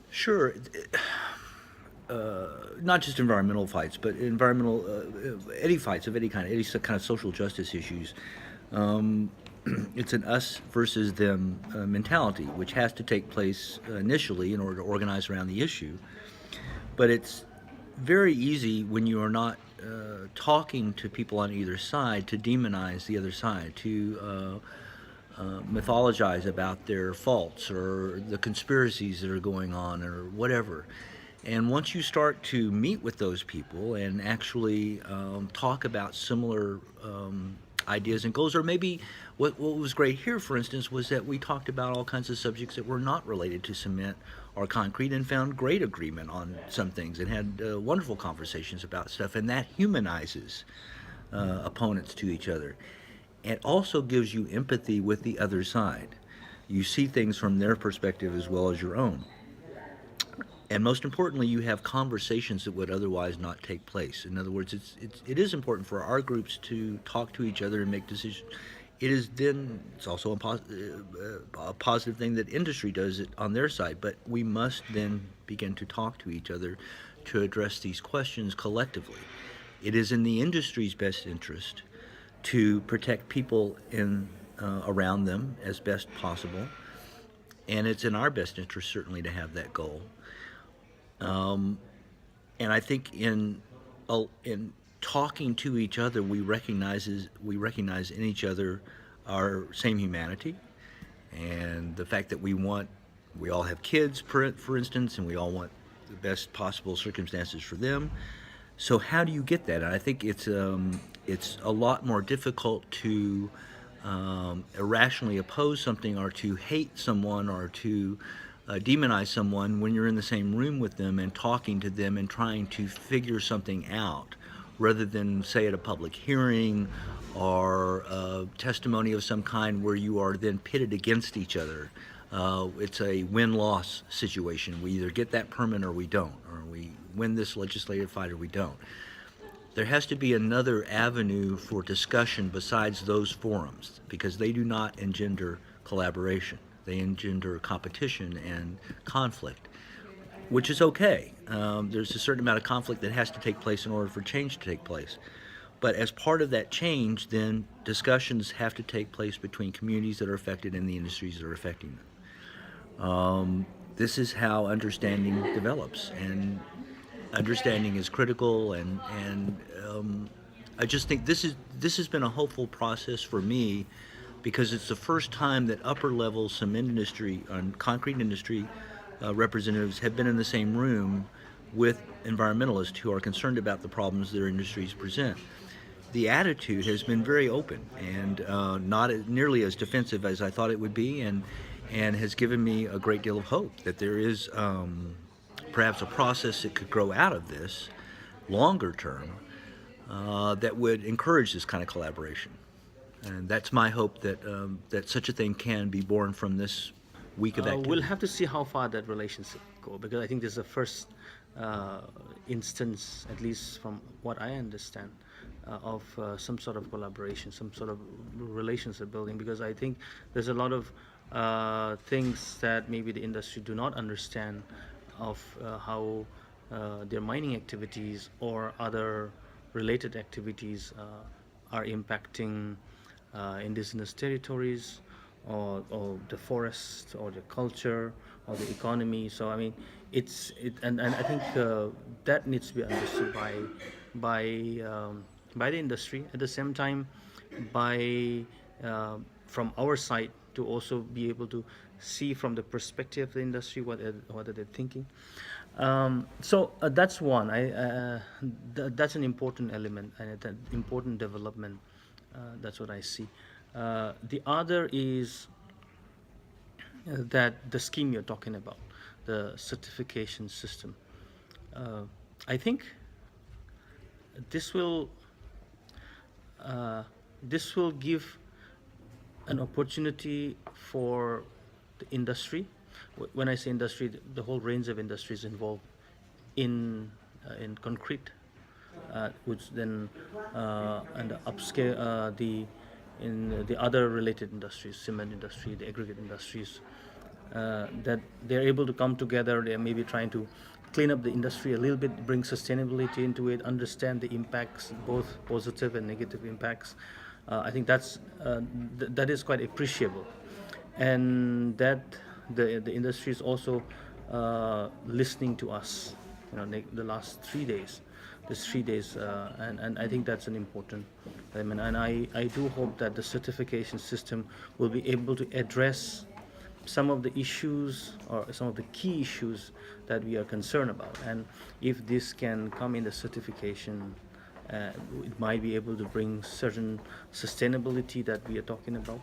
Sure. Not just environmental fights, but environmental any fights of any kind, any kind of social justice issues. Um, it's an us versus them mentality, which has to take place initially in order to organize around the issue. But it's very easy when you are not talking to people on either side to demonize the other side, to mythologize about their faults or the conspiracies that are going on or whatever. And once you start to meet with those people and actually talk about similar ideas and goals, or maybe what was great here, for instance, was that we talked about all kinds of subjects that were not related to cement or concrete and found great agreement on some things and had wonderful conversations about stuff. And that humanizes opponents to each other. It also gives you empathy with the other side. You see things from their perspective as well as your own. And most importantly, you have conversations that would otherwise not take place. In other words, it is important for our groups to talk to each other and make decisions. It is then, it's also a positive thing that industry does it on their side, but we must then begin to talk to each other to address these questions collectively. It is in the industry's best interest to protect people in around them as best possible, and it's in our best interest certainly to have that goal. And I think in talking to each other, we recognize in each other our same humanity, and the fact that we all have kids, for instance, and we all want the best possible circumstances for them. So how do you get that? And I think it's a lot more difficult to irrationally oppose something or to hate someone or to demonize someone when you're in the same room with them and talking to them and trying to figure something out rather than, say, at a public hearing or a testimony of some kind where you are then pitted against each other. It's a win-loss situation. We either get that permit or we don't, or we win this legislative fight or we don't. There has to be another avenue for discussion besides those forums because they do not engender collaboration. They engender competition and conflict, which is okay. There's a certain amount of conflict that has to take place in order for change to take place. But as part of that change, then discussions have to take place between communities that are affected and the industries that are affecting them. This is how understanding develops, and understanding is critical. And I just think this has been a hopeful process for me because it's the first time that upper level cement industry and concrete industry representatives have been in the same room with environmentalists who are concerned about the problems their industries present. The attitude has been very open and not nearly as defensive as I thought it would be, and has given me a great deal of hope that there is perhaps a process that could grow out of this longer term that would encourage this kind of collaboration. And that's my hope that such a thing can be born from this week of We'll activity. have to see how far that relationship go because I think this is the first instance, at least from what I understand, of some sort of collaboration, some sort of relationship building. Because I think there's a lot of things that maybe the industry do not understand of how their mining activities or other related activities are impacting indigenous territories or the forest or the culture or the economy. So I mean, and I think that needs to be understood by by the industry. At the same time, by from our side to also be able to see from the perspective of the industry what are they thinking. So that's one. That's an important element and an important development. That's what I see. The other is that the scheme you're talking about, the certification system. Uh, I think this will this will give an opportunity for the industry. When I say industry, the whole range of industries involved in concrete, which then and the upscale the in the other related industries, cement industry, the aggregate industries, that they're able to come together. They're maybe trying to clean up the industry a little bit, bring sustainability into it, understand the impacts, both positive and negative impacts. I think that is quite appreciable, and that the industry is also listening to us. The last 3 days, these 3 days, and I think that's an important element. And I do hope that the certification system will be able to address some of the issues or some of the key issues that we are concerned about. And if this can come in the certification, it might be able to bring certain sustainability that we are talking about.